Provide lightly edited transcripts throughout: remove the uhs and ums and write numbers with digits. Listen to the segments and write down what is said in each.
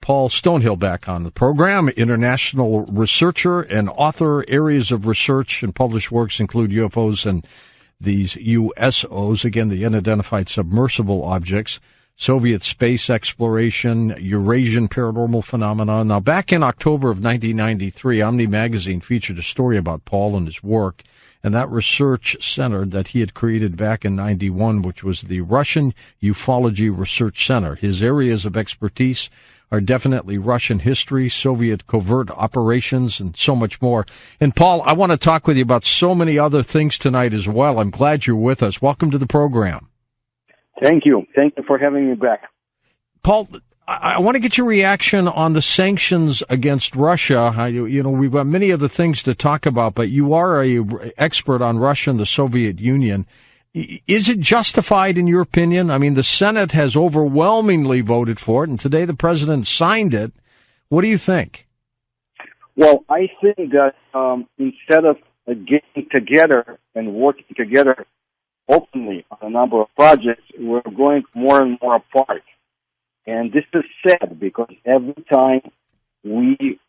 Paul Stonehill back on the program, international researcher and author. Areas of research and published works include UFOs and these USOs, again, the unidentified submersible objects, Soviet space exploration, Eurasian paranormal phenomenon. Now, back in October of 1993, Omni Magazine featured a story about Paul and his work, and that research center that he had created back in 91, which was the Russian Ufology Research Center. His areas of expertise are definitely Russian history, Soviet covert operations, and so much more. And, Paul, I want to talk with you about so many other things tonight as well. I'm glad you're with us. Welcome to the program. Thank you. Thank you for having me back. Paul, I want to get your reaction on the sanctions against Russia. We've got many other things to talk about, but you are an expert on Russia and the Soviet Union. Is it justified in your opinion? I mean, the Senate has overwhelmingly voted for it, and today the president signed it. What do you think? Well, I think that instead of getting together and working together openly on a number of projects, we're going more and more apart. And this is sad because every time we,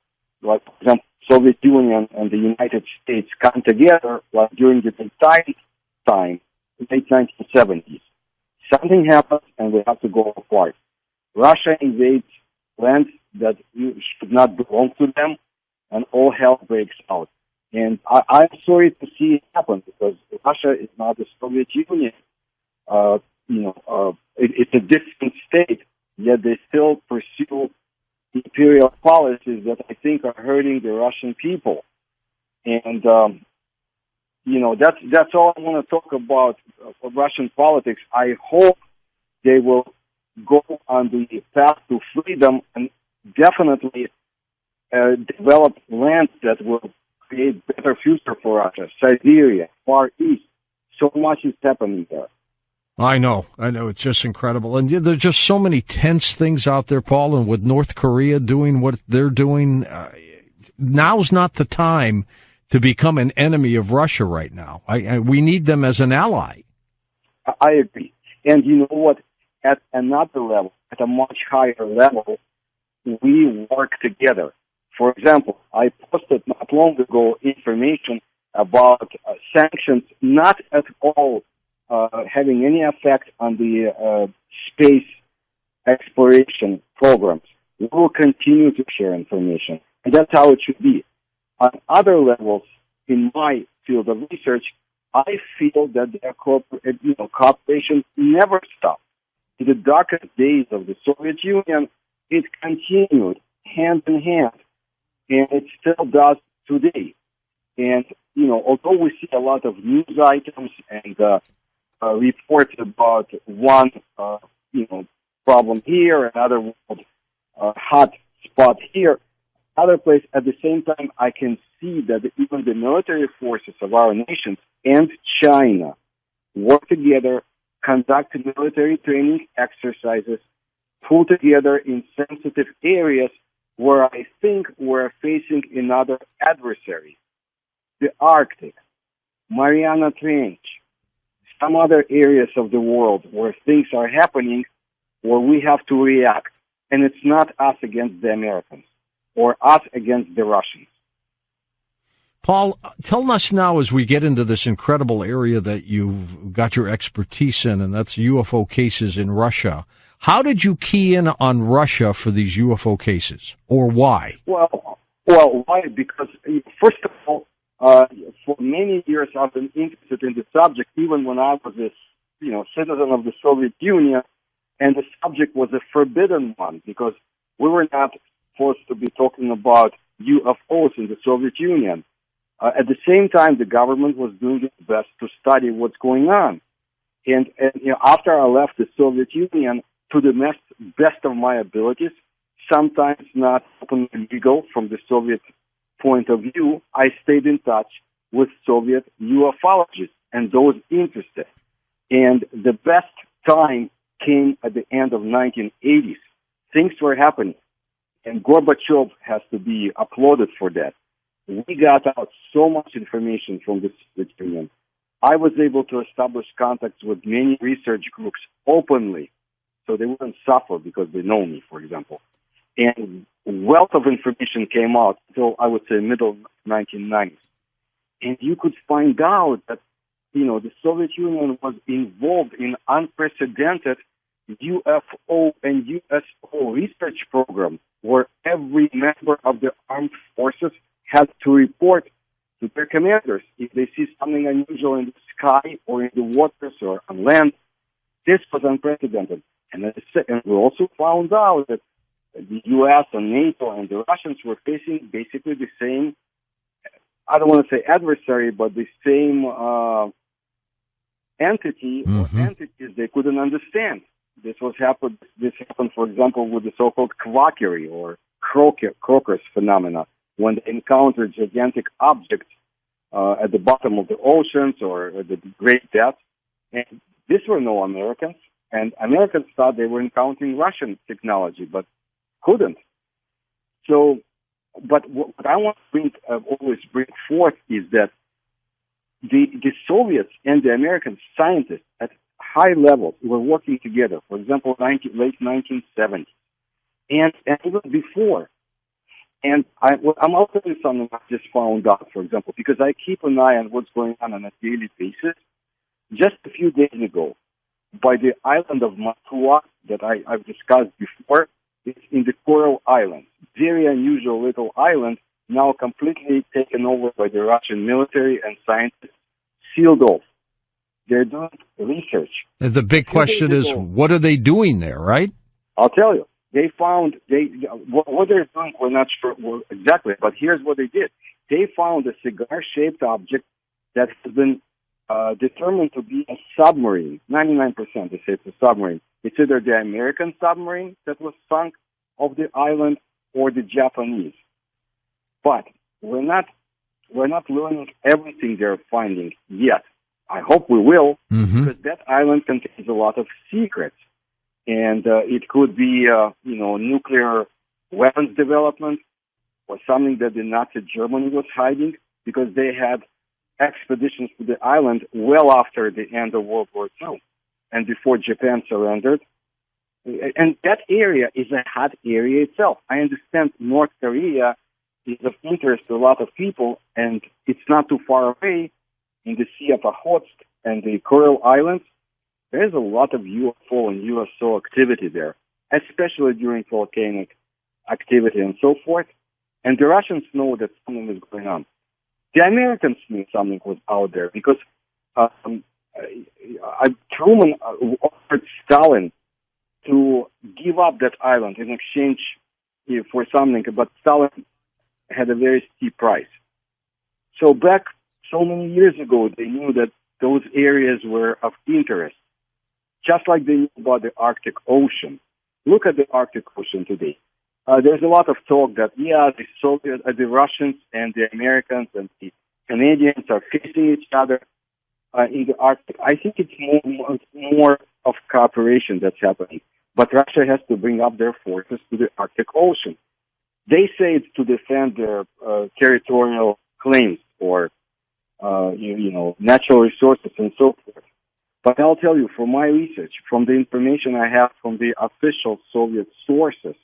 like, for example, Soviet Union and the United States come together, like during the Titanic time, late 1970s, something happens and we have to go apart. Russia invades lands that should not belong to them, and all hell breaks out. And I'm sorry to see it happen because Russia is not the Soviet Union. It's a distant state, yet they still pursue imperial policies that I think are hurting the Russian people. And, that's all I want to talk about for Russian politics. I hope they will go on the path to freedom and definitely develop lands that will create better future for Russia, Siberia, Far East. So much is happening there. I know. It's just incredible. And there's just so many tense things out there, Paul, and with North Korea doing what they're doing, now's not the time to become an enemy of Russia right now. We need them as an ally. I agree. And you know what? At another level, at a much higher level, we work together. For example, I posted not long ago information about sanctions not at all having any effect on the space exploration programs. We will continue to share information, and that's how it should be. On other levels, in my field of research, I feel that their cooperation never stopped. In the darkest days of the Soviet Union, it continued hand in hand. And it still does today. And, although we see a lot of news items and reports about one, problem here, another hot spot here, other place, at the same time, I can see that even the military forces of our nations and China work together, conduct military training exercises, pull together in sensitive areas where I think we're facing another adversary. The Arctic, Mariana Trench, some other areas of the world where things are happening where we have to react. And it's not us against the Americans or us against the Russians. Paul, tell us now as we get into this incredible area that you've got your expertise in, and that's UFO cases in Russia. How did you key in on Russia for these UFO cases, or why? Well, why? Because, first of all, for many years I've been interested in the subject, even when I was a citizen of the Soviet Union, and the subject was a forbidden one because we were not supposed to be talking about UFOs in the Soviet Union. At the same time, the government was doing its best to study what's going on. And after I left the Soviet Union, to the best of my abilities, sometimes not openly legal from the Soviet point of view, I stayed in touch with Soviet ufologists and those interested. And the best time came at the end of 1980s. Things were happening, and Gorbachev has to be applauded for that. We got out so much information from the Soviet Union. I was able to establish contacts with many research groups openly, so they wouldn't suffer because they know me, for example. and wealth of information came out until, I would say, middle 1990s. And you could find out that, the Soviet Union was involved in unprecedented UFO and USO research program where every member of the armed forces had to report to their commanders if they see something unusual in the sky or in the waters or on land. This was unprecedented. And we also found out that the U.S. and NATO and the Russians were facing basically the same, I don't want to say adversary, but the same entity or entities they couldn't understand. This happened, for example, with the so-called quackery or crocus phenomena, when they encountered gigantic objects at the bottom of the oceans or at the great depths. And these were no Americans, and Americans thought they were encountering Russian technology, but couldn't. So, but what I want to always bring forth is that the Soviets and the American scientists at high levels were working together. For example, late 1970s, and even before. And I'm also telling you something I just found out, for example, because I keep an eye on what's going on a daily basis. Just a few days ago, by the island of Matua that I've discussed before, it's in the Coral Islands. Very unusual little island, now completely taken over by the Russian military and scientists, sealed off. They're doing research. The big question is, what are they doing there, right? I'll tell you. They found, what they're doing, we're not sure exactly, but here's what they did. They found a cigar-shaped object that has been determined to be a submarine. 99% they say it's a submarine. It's either the American submarine that was sunk off the island or the Japanese. But we're not learning everything they're finding yet. I hope we will, because that island contains a lot of secrets. And it could be, nuclear weapons development or something that the Nazi Germany was hiding, because they had expeditions to the island well after the end of World War II and before Japan surrendered. And that area is a hot area itself. I understand North Korea is of interest to a lot of people, and it's not too far away in the Sea of Okhotsk and the Coral Islands. There's a lot of UFO and USO activity there, especially during volcanic activity and so forth. And the Russians know that something is going on. The Americans knew something was out there because Truman offered Stalin to give up that island in exchange for something, but Stalin had a very steep price. So back so many years ago, they knew that those areas were of interest, just like they knew about the Arctic Ocean. Look at the Arctic Ocean today. There's a lot of talk that, the Russians and the Americans and the Canadians are facing each other in the Arctic. I think it's more of cooperation that's happening. But Russia has to bring up their forces to the Arctic Ocean. They say it's to defend their territorial claims or, natural resources and so forth. But I'll tell you, from my research, from the information I have from the official Soviet sources,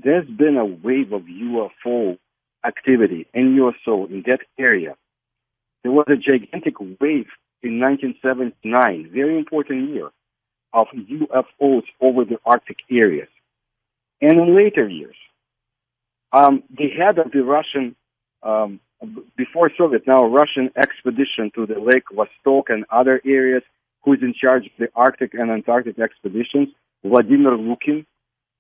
there's been a wave of UFO activity and USO in that area. There was a gigantic wave in 1979, very important year, of UFOs over the Arctic areas. And in later years, the head of the Russian, before Soviet, now Russian expedition to the Lake Vostok and other areas, who is in charge of the Arctic and Antarctic expeditions, Vladimir Lukin,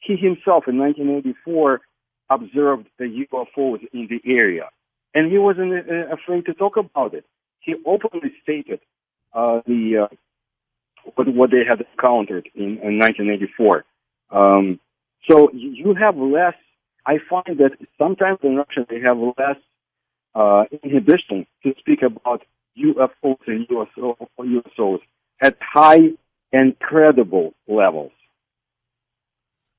he himself in 1984 observed the UFOs in the area. And he wasn't afraid to talk about it. He openly stated what they had encountered in 1984. So you have less, I find that sometimes in Russia they have less inhibition to speak about UFOs and USOs at high and credible levels.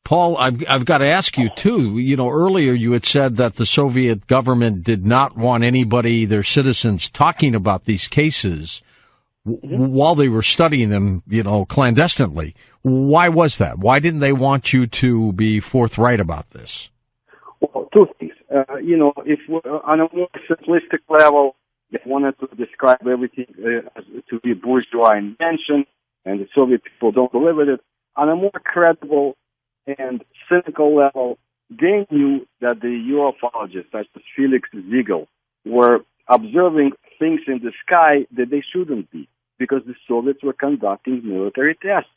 Paul, I've got to ask you, too, earlier you had said that the Soviet government did not want anybody, their citizens, talking about these cases. while they were studying them, clandestinely. Why was that? Why didn't they want you to be forthright about this? Well, two things. If we're on a more simplistic level, they wanted to describe everything as to be bourgeois invention, and the Soviet people don't believe it. On a more credible and cynical level, they knew that the ufologists, such as Felix Ziegel, were observing things in the sky that they shouldn't be, because the Soviets were conducting military tests.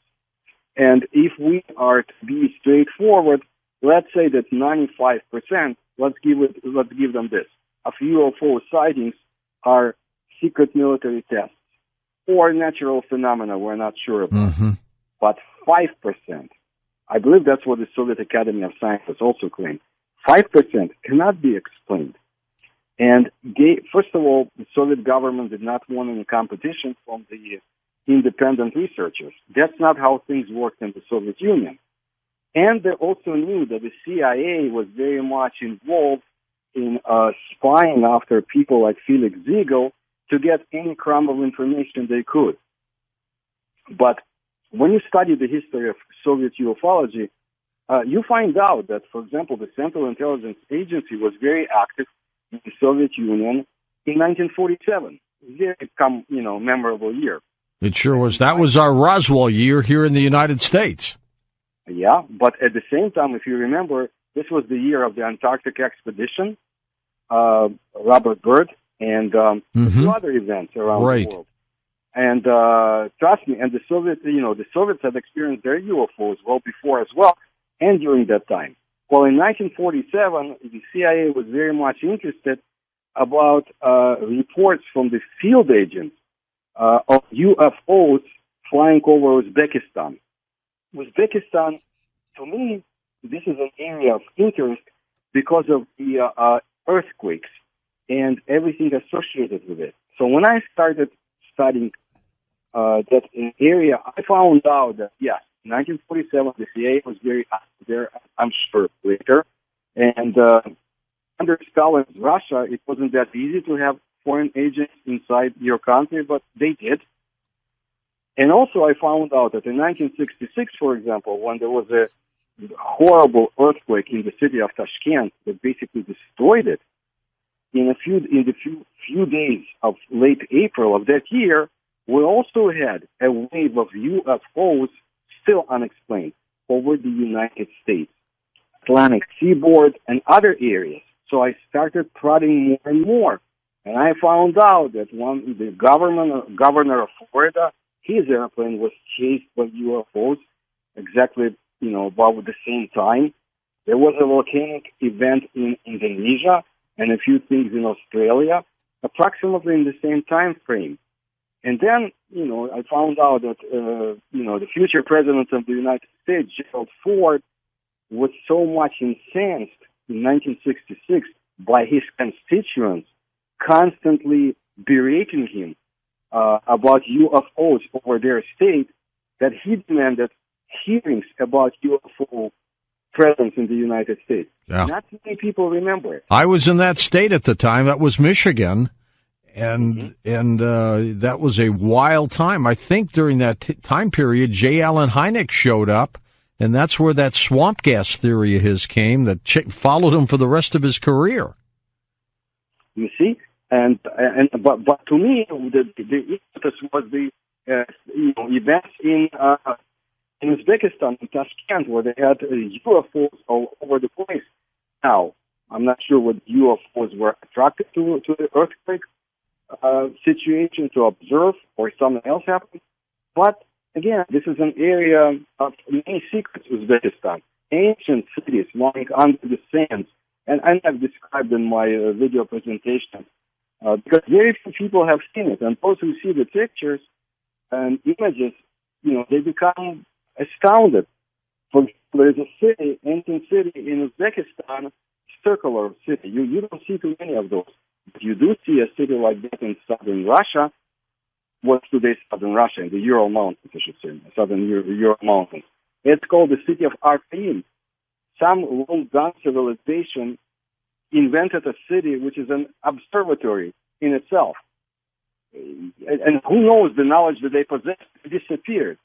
And if we are to be straightforward, let's say that 95%, let's give them this, of UFO sightings are secret military tests or natural phenomena, we're not sure about. Mm-hmm. But 5%, I believe that's what the Soviet Academy of Sciences also claimed, 5% cannot be explained. And first of all, the Soviet government did not want any competition from the independent researchers. That's not how things worked in the Soviet Union. And they also knew that the CIA was very much involved in spying after people like Felix Ziegel to get any crumb of information they could. But when you study the history of Soviet ufology, you find out that, for example, the Central Intelligence Agency was very active in the Soviet Union in 1947. Very memorable year. It sure was. That was our Roswell year here in the United States. Yeah, but at the same time, if you remember, this was the year of the Antarctic expedition, Robert Byrd, and a few other events around the world. And trust me, and the Soviets had experienced their UFOs well before as well, and during that time. Well, in 1947, the CIA was very much interested about reports from the field agents of UFOs flying over Uzbekistan. Uzbekistan, to me, this is an area of interest because of the earthquakes and everything associated with it. So when I started studying that area, I found out that, yes, in 1947, the CIA was very active there, I'm sure, later. And under Stalin's Russia, it wasn't that easy to have foreign agents inside your country, but they did. And also I found out that in 1966, for example, when there was a horrible earthquake in the city of Tashkent that basically destroyed it, in the few days of late April of that year, we also had a wave of UFOs still unexplained over the United States, Atlantic seaboard, and other areas. So I started prodding more and more. And I found out that the governor of Florida, his airplane was chased by UFOs exactly, about the same time. There was a volcanic event in Indonesia and a few things in Australia, approximately in the same time frame. And then, I found out that, the future president of the United States, Gerald Ford, was so much incensed in 1966 by his constituents constantly berating him about UFOs over their state that he demanded hearings about UFO presence in the United States. Yeah. Not many people remember it. I was in that state at the time. That was Michigan. And that was a wild time. I think during that time period, J. Allen Hynek showed up, and that's where that swamp gas theory of his came that followed him for the rest of his career. You see? But to me, the impetus was the events in Uzbekistan, in Tashkent, where they had UFOs all over the place. Now, I'm not sure what UFOs were attracted to the earthquake situation to observe, or something else happened. But again, this is an area of many secrets, Uzbekistan. Ancient cities lying under the sands, and I have described in my video presentation, because very few people have seen it, and those who see the pictures and images, they become astounded. For example, there's a city, ancient city in Uzbekistan, circular city. You don't see too many of those. But you do see a city like that in southern Russia. What's today's southern Russia? In the Ural Mountains, I should say, southern Ural Mountains. It's called the city of Arkaim. Some long-gone civilization invented a city which is an observatory in itself. and who knows, the knowledge that they possess disappeared.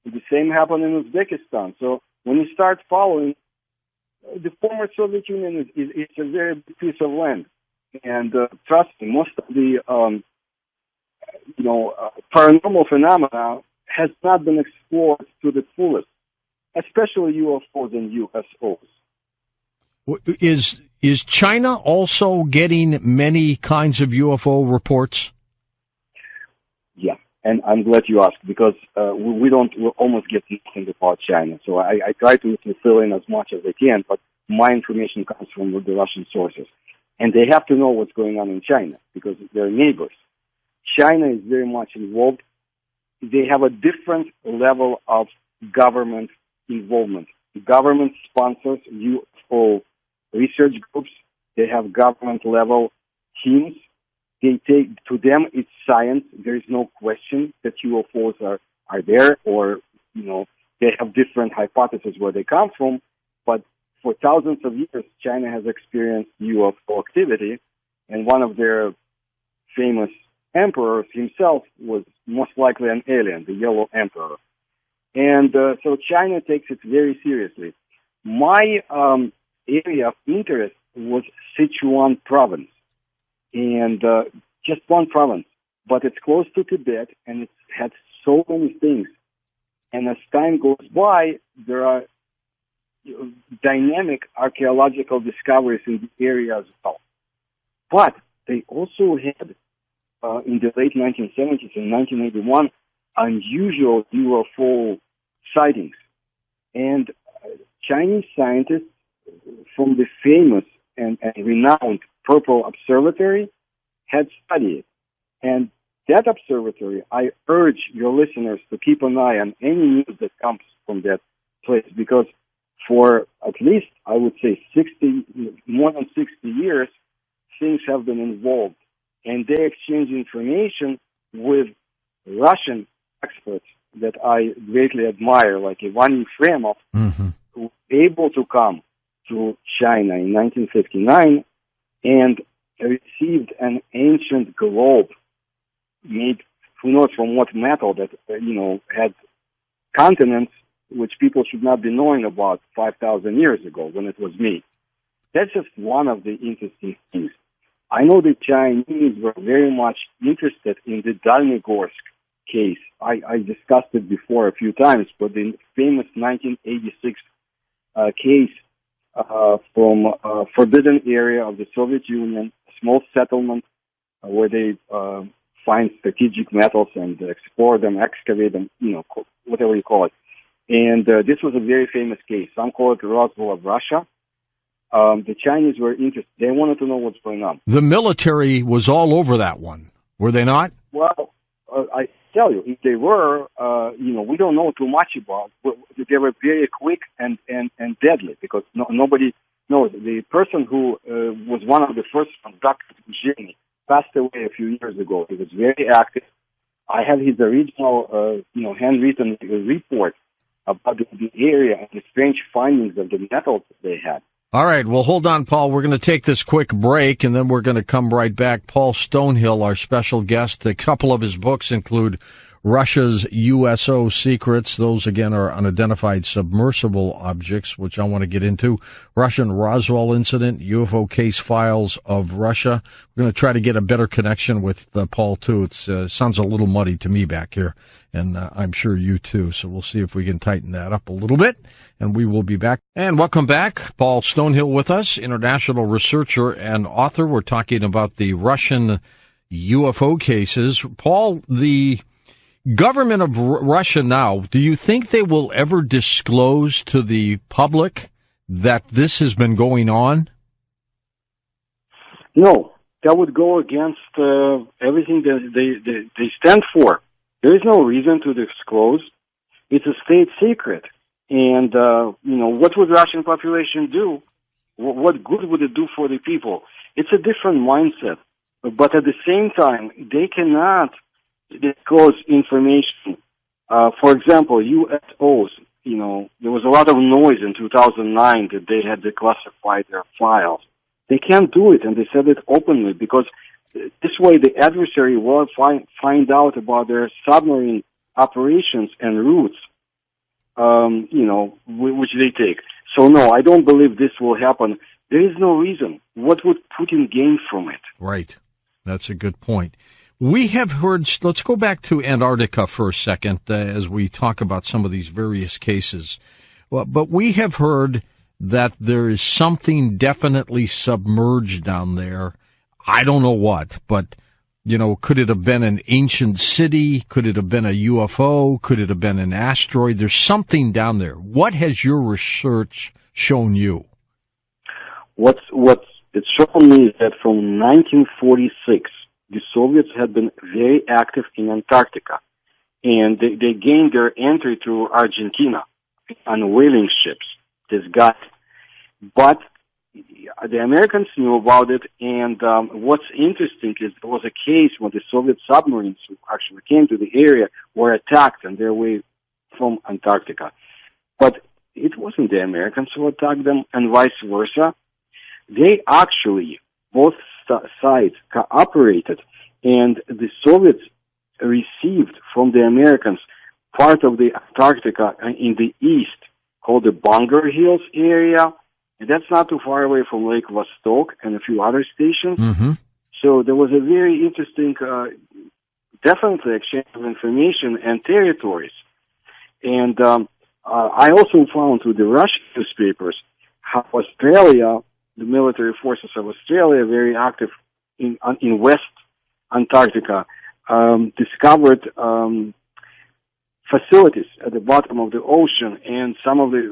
The same happened in Uzbekistan. So when you start following, the former Soviet Union is a very big piece of land. And trust me, most of the paranormal phenomena has not been explored to the fullest, especially UFOs and USOs. Is China also getting many kinds of UFO reports? Yeah, and I'm glad you asked, because we almost get nothing about China. So I try to fill in as much as I can, but my information comes from the Russian sources. And they have to know what's going on in China, because they're neighbors. China is very much involved. They have a different level of government involvement. The government sponsors UFO research groups. They have government-level teams. To them, it's science. There is no question that UFOs are there, or, they have different hypotheses where they come from. But for thousands of years, China has experienced UFO activity, and one of their famous emperors himself was most likely an alien, the Yellow Emperor. And so China takes it very seriously. My area of interest was Sichuan province, and just one province, but it's close to Tibet, and it's had so many things. And as time goes by, there are dynamic archaeological discoveries in the area as well. But they also had, in the late 1970s and 1981, unusual UFO sightings. And Chinese scientists from the famous and renowned Purple Observatory had studied it. And that observatory, I urge your listeners to keep an eye on any news that comes from that place, because for at least, I would say, more than 60 years, things have been involved. And they exchange information with Russian experts that I greatly admire, like Ivan Yefremov, who was able to come to China in 1959 and received an ancient globe made, who knows from what metal, that, had continents which people should not be knowing about 5,000 years ago when it was made. That's just one of the interesting things. I know the Chinese were very much interested in the Dalnygorsk case. I discussed it before a few times, but the famous 1986 case from a forbidden area of the Soviet Union, a small settlement where they find strategic metals and explore them, excavate them, whatever you call it. And this was a very famous case. Some call it the Roswell of Russia. The Chinese were interested. They wanted to know what's going on. The military was all over that one, were they not? Well, I tell you, if they were, we don't know too much about. They were very quick and deadly, because nobody knows. The person who was one of the first ones, Dr. Jimmy, passed away a few years ago. He was very active. I have his original, handwritten report about the area and the strange findings of the metals that they had. All right. Well, hold on, Paul. We're going to take this quick break, and then we're going to come right back. Paul Stonehill, our special guest. A couple of his books include Russia's USO Secrets. Those, again, are unidentified submersible objects, which I want to get into. Russian Roswell Incident, UFO Case Files of Russia. We're going to try to get a better connection with Paul, too. It sounds a little muddy to me back here, and I'm sure you, too. So we'll see if we can tighten that up a little bit, and we will be back. And welcome back. Paul Stonehill with us, international researcher and author. We're talking about the Russian UFO cases. Paul, the government of Russia now, do you think they will ever disclose to the public that this has been going on? No, that would go against everything that they stand for. There is no reason to disclose. It's a state secret. And, what would the Russian population do? What good would it do for the people? It's a different mindset. But at the same time, they cannot disclose information. For example, USOs, there was a lot of noise in 2009 that they had declassified their files. They can't do it, and they said it openly, because this way the adversary will find out about their submarine operations and routes, which they take. So no, I don't believe this will happen. There is no reason. What would Putin gain from it? Right. That's a good point. We have heard, let's go back to Antarctica for a second as we talk about some of these various cases. Well, but we have heard that there is something definitely submerged down there. I don't know what, but, could it have been an ancient city? Could it have been a UFO? Could it have been an asteroid? There's something down there. What has your research shown you? What it's shown me is that from 1946, the Soviets had been very active in Antarctica, and they gained their entry through Argentina on whaling ships. This got, but the Americans knew about it, and what's interesting is there was a case when the Soviet submarines who actually came to the area were attacked on their way from Antarctica. But it wasn't the Americans who attacked them, and vice versa. They actually, both sides cooperated, and the Soviets received from the Americans part of the Antarctica in the east called the Bunker Hills area, and that's not too far away from Lake Vostok and a few other stations. Mm-hmm. So there was a very interesting, definitely exchange of information and territories. And I also found through the Russian newspapers how Australia, the military forces of Australia, very active in West Antarctica, discovered facilities at the bottom of the ocean and some of the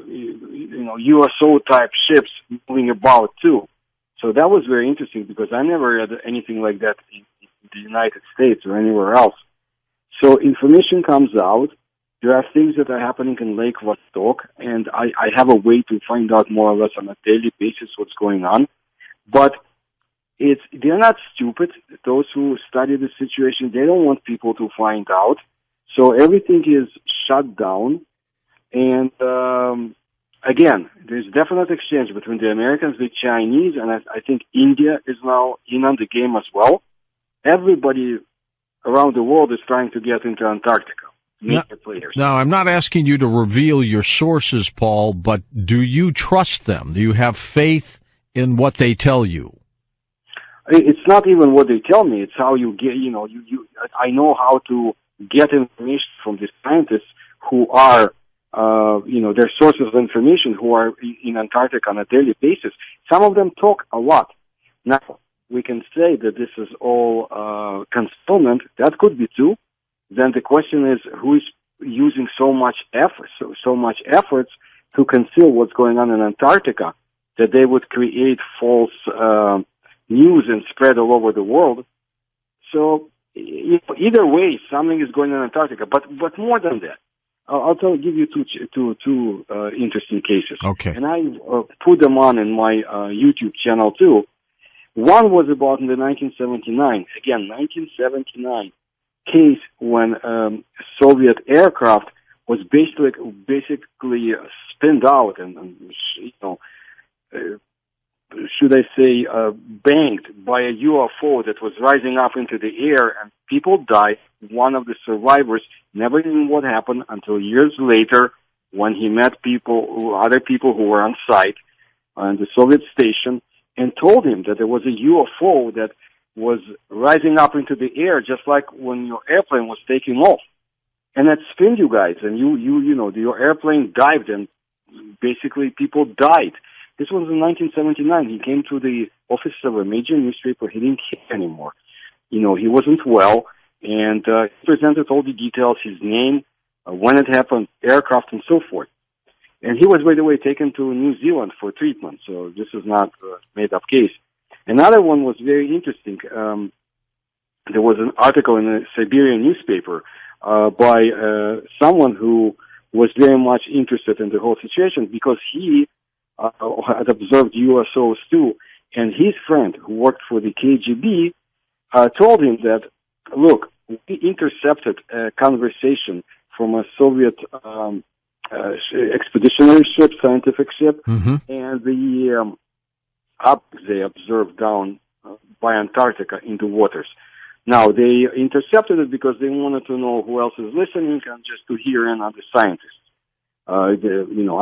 USO type ships moving about too. So that was very interesting because I never read anything like that in the United States or anywhere else. So information comes out. There are things that are happening in Lake Vostok, and I have a way to find out more or less on a daily basis what's going on. But they're not stupid. Those who study the situation, they don't want people to find out. So everything is shut down. And again, there's definite exchange between the Americans, the Chinese, and I think India is now in on the game as well. Everybody around the world is trying to get into Antarctica. Now, I'm not asking you to reveal your sources, Paul, but do you trust them? Do you have faith in what they tell you? It's not even what they tell me. It's how you get, I know how to get information from the scientists who are, their sources of information who are in Antarctica on a daily basis. Some of them talk a lot. Now, we can say that this is all concealment. That could be true. Then the question is, who is using so much efforts to conceal what's going on in Antarctica that they would create false news and spread all over the world? So either way, something is going on in Antarctica. But more than that, I'll give you two interesting cases. Okay. And I put them on in my YouTube channel too. One was about in the 1979. Again, 1979. Case when Soviet aircraft was basically spinned out and should I say banged by a UFO that was rising up into the air, and people died. One of the survivors never knew what happened until years later when he met other people who were on site on the Soviet station and told him that there was a UFO that was rising up into the air, just like when your airplane was taking off. And that spinned you guys, and your airplane dived, and basically people died. This was in 1979. He came to the office of a major newspaper. He didn't care anymore. He wasn't well, and he presented all the details, his name, when it happened, aircraft, and so forth. And he was, by the way, taken to New Zealand for treatment, so this is not a made-up case. Another one was very interesting. There was an article in a Siberian newspaper by someone who was very much interested in the whole situation because he had observed USOs too. And his friend who worked for the KGB told him that, look, we intercepted a conversation from a Soviet expeditionary ship, scientific ship, mm-hmm. and the objects they observed down by Antarctica in the waters. Now, they intercepted it because they wanted to know who else is listening and just to hear in other scientists. I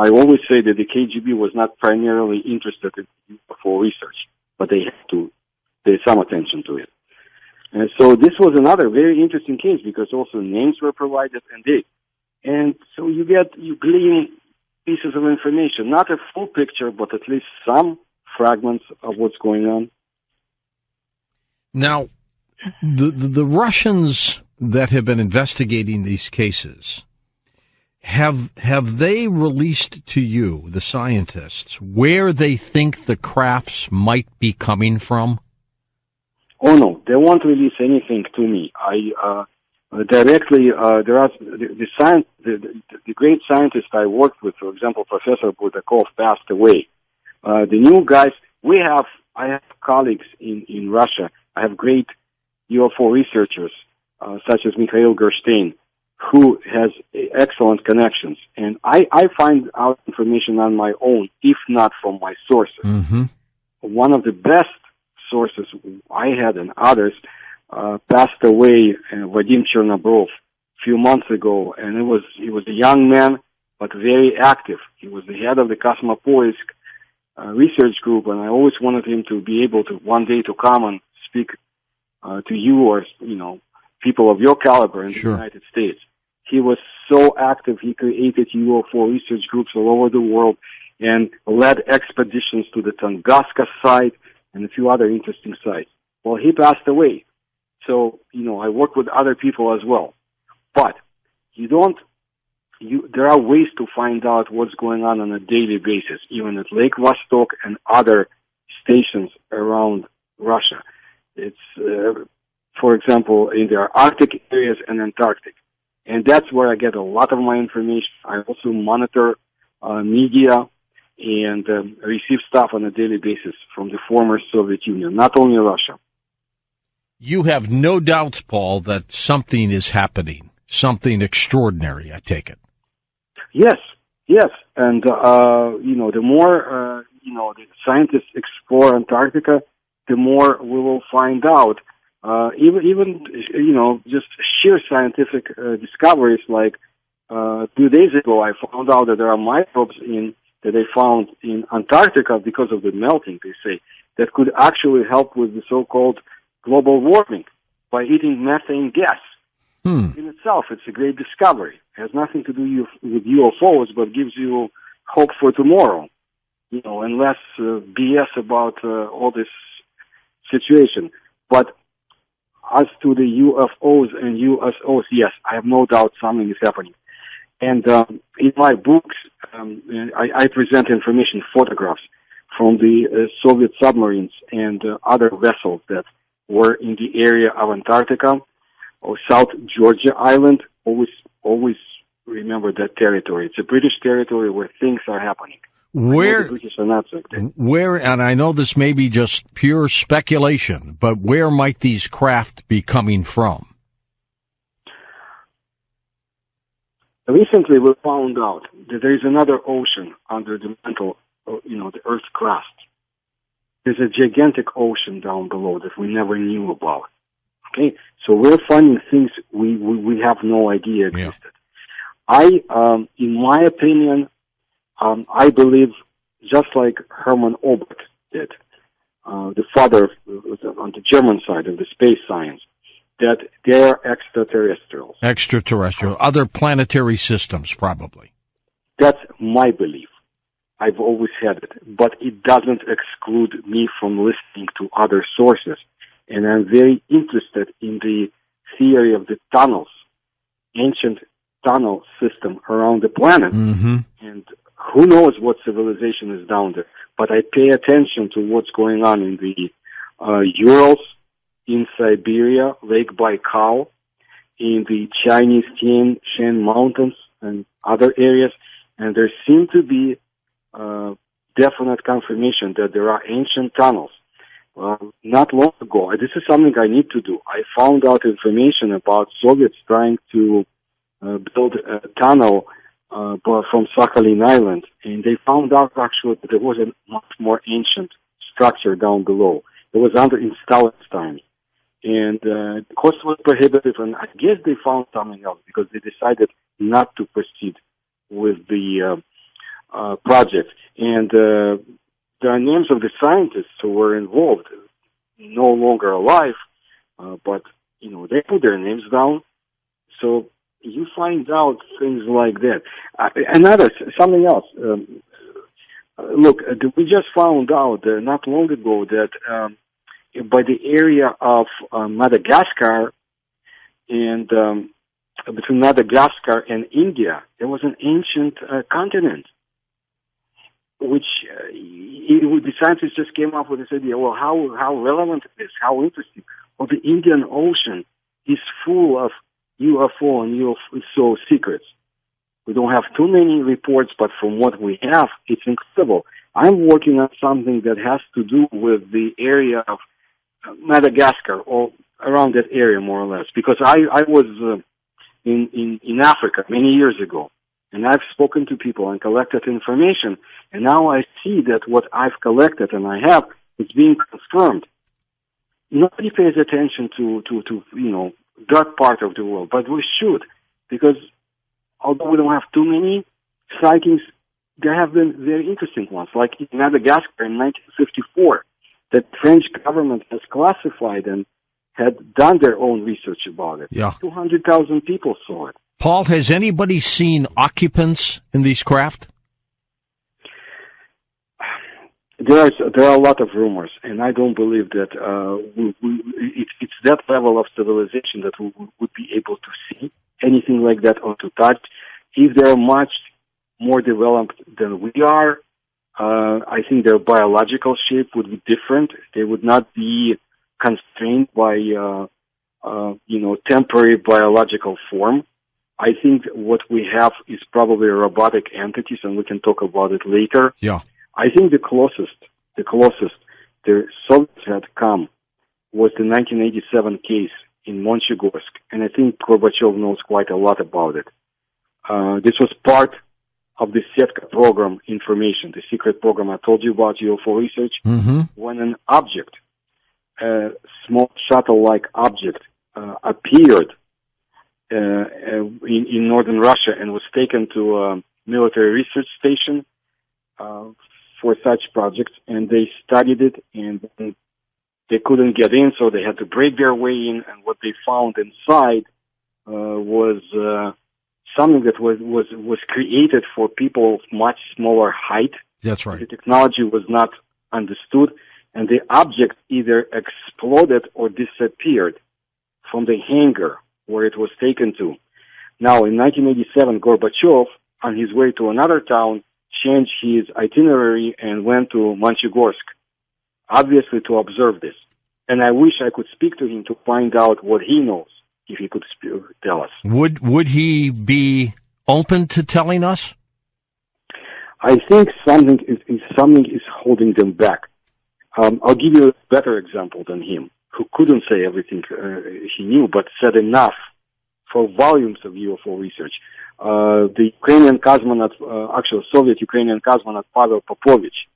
always say that the KGB was not primarily interested in UFO research, but they had to pay some attention to it. And so this was another very interesting case because also names were provided and dates. And so you glean pieces of information, not a full picture, but at least some fragments of what's going on. Now, the Russians that have been investigating these cases, have they released to you, the scientists, where they think the crafts might be coming from? Oh no, they won't release anything to me. Directly, there are the great scientists I worked with, for example, Professor Budakov passed away. The new guys, I have colleagues in Russia. I have great UFO researchers, such as Mikhail Gerstein, who has excellent connections. And I find out information on my own, if not from my sources. Mm-hmm. One of the best sources I had and others passed away, Vadim Chernobrov, a few months ago, and he was a young man, but very active. He was the head of the Kosmopoisk research group, and I always wanted him to be able to one day to come and speak to you or, people of your caliber in the United States. He was so active, he created UFO research groups all over the world and led expeditions to the Tunguska site and a few other interesting sites. Well, he passed away. So, I work with other people as well. But there are ways to find out what's going on a daily basis, even at Lake Vostok and other stations around Russia. It's, for example, in the Arctic areas and Antarctic. And that's where I get a lot of my information. I also monitor media and receive stuff on a daily basis from the former Soviet Union, not only Russia. You have no doubts, Paul, that something is happening, something extraordinary, I take it. Yes. And, the more, the scientists explore Antarctica, the more we will find out. Even just sheer scientific discoveries like 2 days ago, I found out that there are microbes that they found in Antarctica because of the melting, they say, that could actually help with the so-called global warming by eating methane gas. In itself, it's a great discovery. It has nothing to do with UFOs, but gives you hope for tomorrow, and less BS about all this situation. But as to the UFOs and USOs, yes, I have no doubt something is happening. And in my books, I present information, photographs from the Soviet submarines and other vessels that were in the area of Antarctica or South Georgia Island. Always remember that territory. It's a British territory where things are happening. Where, the British are not subject. And I know this may be just pure speculation, but where might these craft be coming from? Recently, we found out that there is another ocean under the mantle, the Earth's crust. There's a gigantic ocean down below that we never knew about. Okay, so we're finding things we have no idea existed. Yeah. In my opinion, I believe, just like Hermann Oberth did, the father on the German side of the space science, that they're extraterrestrials. Other planetary systems, probably. That's my belief. I've always had it. But it doesn't exclude me from listening to other sources. And I'm very interested in the theory of the tunnels, ancient tunnel system around the planet. Mm-hmm. And who knows what civilization is down there. But I pay attention to what's going on in the Urals, in Siberia, Lake Baikal, in the Chinese Tian Shan Mountains and other areas. And there seem to be definite confirmation that there are ancient tunnels. Not long ago, this is something I need to do. I found out information about Soviets trying to build a tunnel from Sakhalin Island, and they found out actually that there was a much more ancient structure down below. It was in Stalin's time. And the cost was prohibitive, and I guess they found something else because they decided not to proceed with the project. And there are names of the scientists who were involved, no longer alive, but, they put their names down. So you find out things like that. Something else. Look, we just found out not long ago that by the area of Madagascar and between Madagascar and India, there was an ancient continent, which the scientists just came up with this idea. Well, how relevant it is, how interesting. Well, the Indian Ocean is full of UFO and UFO secrets. We don't have too many reports, but from what we have, it's incredible. I'm working on something that has to do with the area of Madagascar, or around that area, more or less, because I was in Africa many years ago, and I've spoken to people and collected information, and now I see that what I've collected and I have is being confirmed. Nobody pays attention to that part of the world, but we should, because although we don't have too many sightings, there have been very interesting ones, like in Madagascar in 1954. The French government has classified and had done their own research about it. Yeah. 200,000 people saw it. Paul, has anybody seen occupants in these craft? There are a lot of rumors, and I don't believe that it's that level of civilization that we would be able to see anything like that or to touch. If they're much more developed than we are, I think their biological shape would be different. They would not be constrained by, temporary biological form. I think what we have is probably robotic entities, and we can talk about it later. Yeah. I think the closest the Soviets had come was the 1987 case in Monchegorsk, and I think Gorbachev knows quite a lot about it. This was part of the Setka program information, the secret program I told you about, UFO research, when an object, a small shuttle-like object, appeared in northern Russia and was taken to a military research station for such projects, and they studied it, and they couldn't get in, so they had to break their way in, and what they found inside was something that was created for people of much smaller height. That's right. The technology was not understood, and the object either exploded or disappeared from the hangar where it was taken to. Now, in 1987, Gorbachev, on his way to another town, changed his itinerary and went to Monchegorsk, obviously to observe this. And I wish I could speak to him to find out what he knows, if he could tell us. Would he be open to telling us? I think something is holding them back. I'll give you a better example than him, who couldn't say everything he knew, but said enough for volumes of UFO research. The Ukrainian cosmonaut, Soviet Ukrainian cosmonaut Pavel Popovich,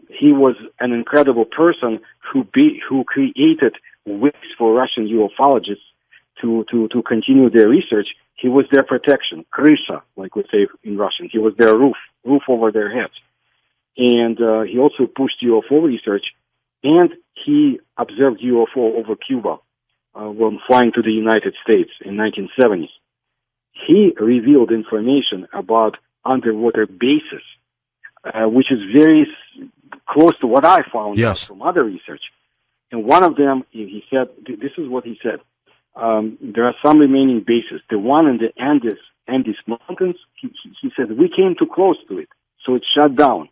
he was an incredible person who created ways for Russian ufologists to continue their research. He was their protection, krysha, like we say in Russian. He was their roof over their heads. And he also pushed UFO research, and he observed UFO over Cuba when flying to the United States in 1970s. He revealed information about underwater bases, which is very close to what I found out from other research. And one of them, he said, this is what he said, there are some remaining bases. The one in the Andes Mountains, he said, we came too close to it, so it shut down.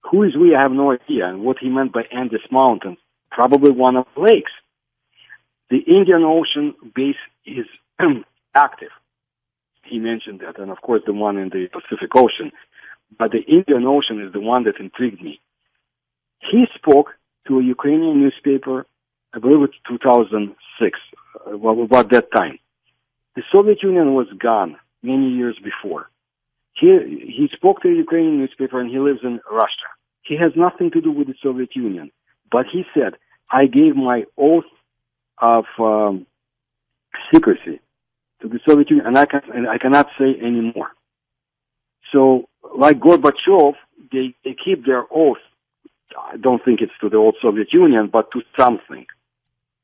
Who is we? I have no idea. And what he meant by Andes Mountains, probably one of the lakes. The Indian Ocean base is active. He mentioned that, and of course the one in the Pacific Ocean. But the Indian Ocean is the one that intrigued me. He spoke to a Ukrainian newspaper, I believe it's 2006, about that time. The Soviet Union was gone many years before. He spoke to a Ukrainian newspaper, and he lives in Russia. He has nothing to do with the Soviet Union. But he said, I gave my oath of secrecy to the Soviet Union, and I cannot say any more. So, like Gorbachev, they keep their oath. I don't think it's to the old Soviet Union, but to something.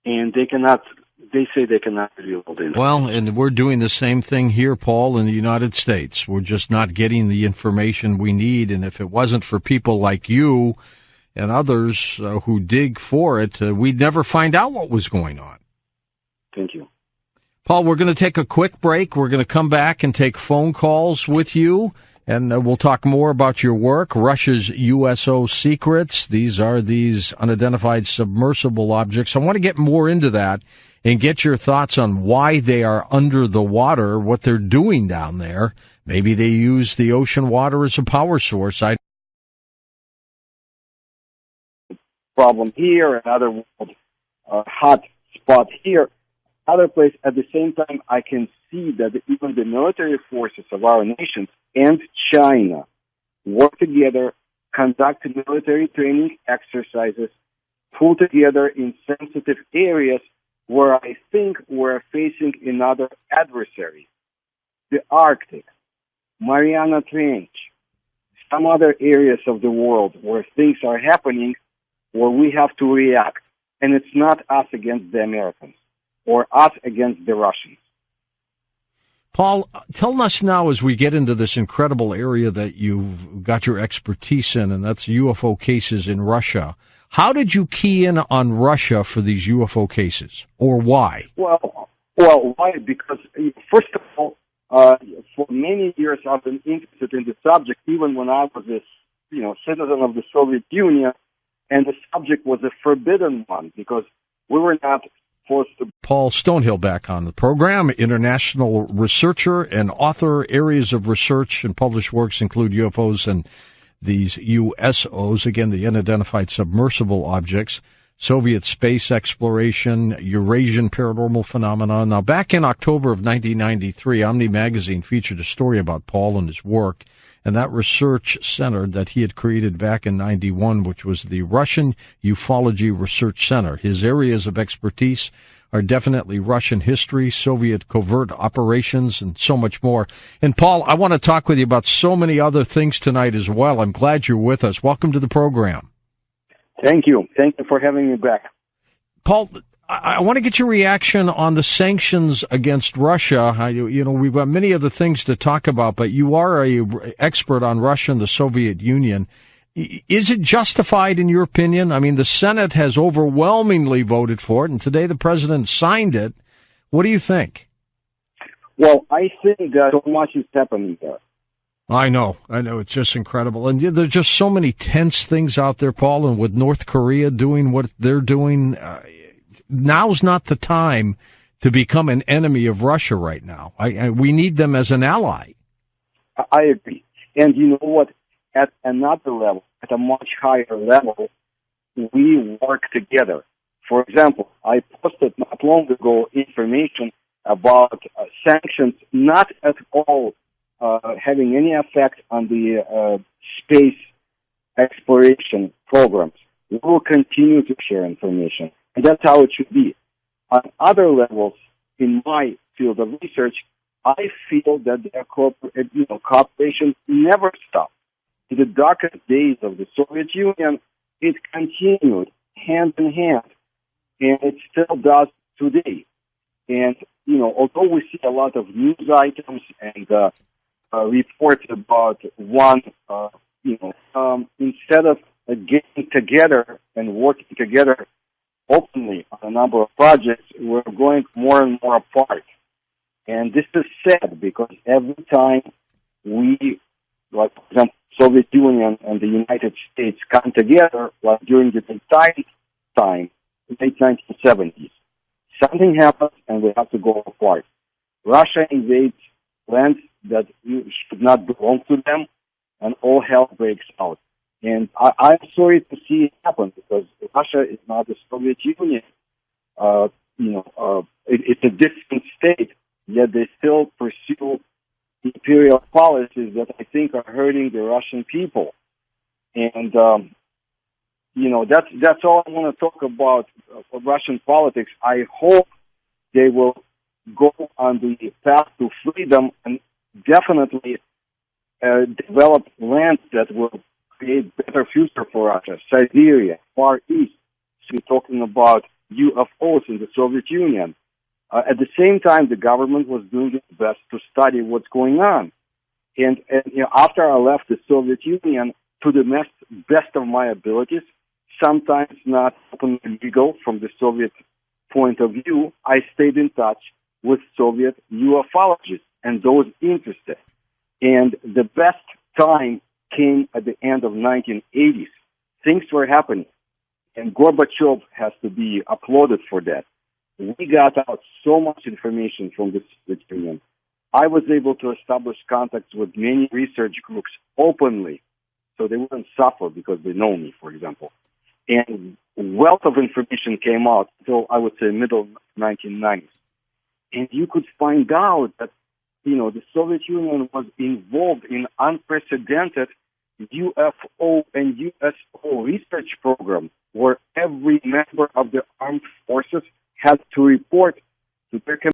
And they say they cannot reveal the information. Well, and we're doing the same thing here, Paul, in the United States. We're just not getting the information we need, and if it wasn't for people like you and others who dig for it, we'd never find out what was going on. Thank you. Paul, we're going to take a quick break. We're going to come back and take phone calls with you, and we'll talk more about your work, Russia's USO secrets. These are these unidentified submersible objects. I want to get more into that and get your thoughts on why they are under the water, what they're doing down there. Maybe they use the ocean water as a power source. Problem here, another hot spot here. Other place, at the same time, I can see that even the military forces of our nations and China work together, conduct military training exercises, pull together in sensitive areas where I think we're facing another adversary. The Arctic, Mariana Trench, some other areas of the world where things are happening where we have to react. And it's not us against the Americans or us against the Russians. Paul, tell us now as we get into this incredible area that you've got your expertise in, and that's UFO cases in Russia. How did you key in on Russia for these UFO cases, or why? Well, why? Because, first of all, for many years I've been interested in the subject, even when I was a citizen of the Soviet Union, and the subject was a forbidden one because we were not forced to. Paul Stonehill back on the program, international researcher and author. Areas of research and published works include UFOs and these USOs, again, the unidentified submersible objects, Soviet space exploration, Eurasian paranormal phenomena. Now, back in October of 1993, Omni Magazine featured a story about Paul and his work and that research center that he had created back in 91, which was the Russian Ufology Research Center. His areas of expertise are definitely Russian history, Soviet covert operations, and so much more. And Paul, I want to talk with you about so many other things tonight as well. I'm glad you're with us. Welcome to the program. Thank you. Thank you for having me back. Paul, I want to get your reaction on the sanctions against Russia. We've got many other things to talk about, but you are an expert on Russia and the Soviet Union. Is it justified in your opinion? I mean, the Senate has overwhelmingly voted for it, and today the president signed it. What do you think? Well, I think that so much is happening there. I know. It's just incredible. And there's just so many tense things out there, Paul, and with North Korea doing what they're doing, now's not the time to become an enemy of Russia right now. We need them as an ally. I agree. And you know what? At another level, at a much higher level, we work together. For example, I posted not long ago information about sanctions not at all having any effect on the space exploration programs. We will continue to share information, and that's how it should be. On other levels, in my field of research, I feel that their cooperation never stopped. In the darkest days of the Soviet Union, it continued hand in hand, and it still does today. And, although we see a lot of news items and reports about one, instead of getting together and working together openly on a number of projects, we're going more and more apart. And this is sad because every time we, like, for example, Soviet Union and the United States come together, like during the time, late 1970s, something happens and we have to go apart. Russia invades lands that should not belong to them, and all hell breaks out. And I'm sorry to see it happen because Russia is not the Soviet Union. It's a distant state, yet they still pursue imperial policies that I think are hurting the Russian people. And that's all I want to talk about Russian politics. I hope they will go on the path to freedom and definitely develop land that will create better future for Russia. Siberia, Far East. So we're talking about UFOs in the Soviet Union. At the same time, the government was doing its best to study what's going on. And after I left the Soviet Union, to the best of my abilities, sometimes not openly legal from the Soviet point of view, I stayed in touch with Soviet ufologists and those interested. And the best time came at the end of 1980s. Things were happening. And Gorbachev has to be applauded for that. We got out so much information from the Soviet Union. I was able to establish contacts with many research groups openly, so they wouldn't suffer because they know me, for example. And wealth of information came out until, I would say, middle 1990s. And you could find out that, the Soviet Union was involved in unprecedented UFO and USO research program where every member of the armed forces had to report to their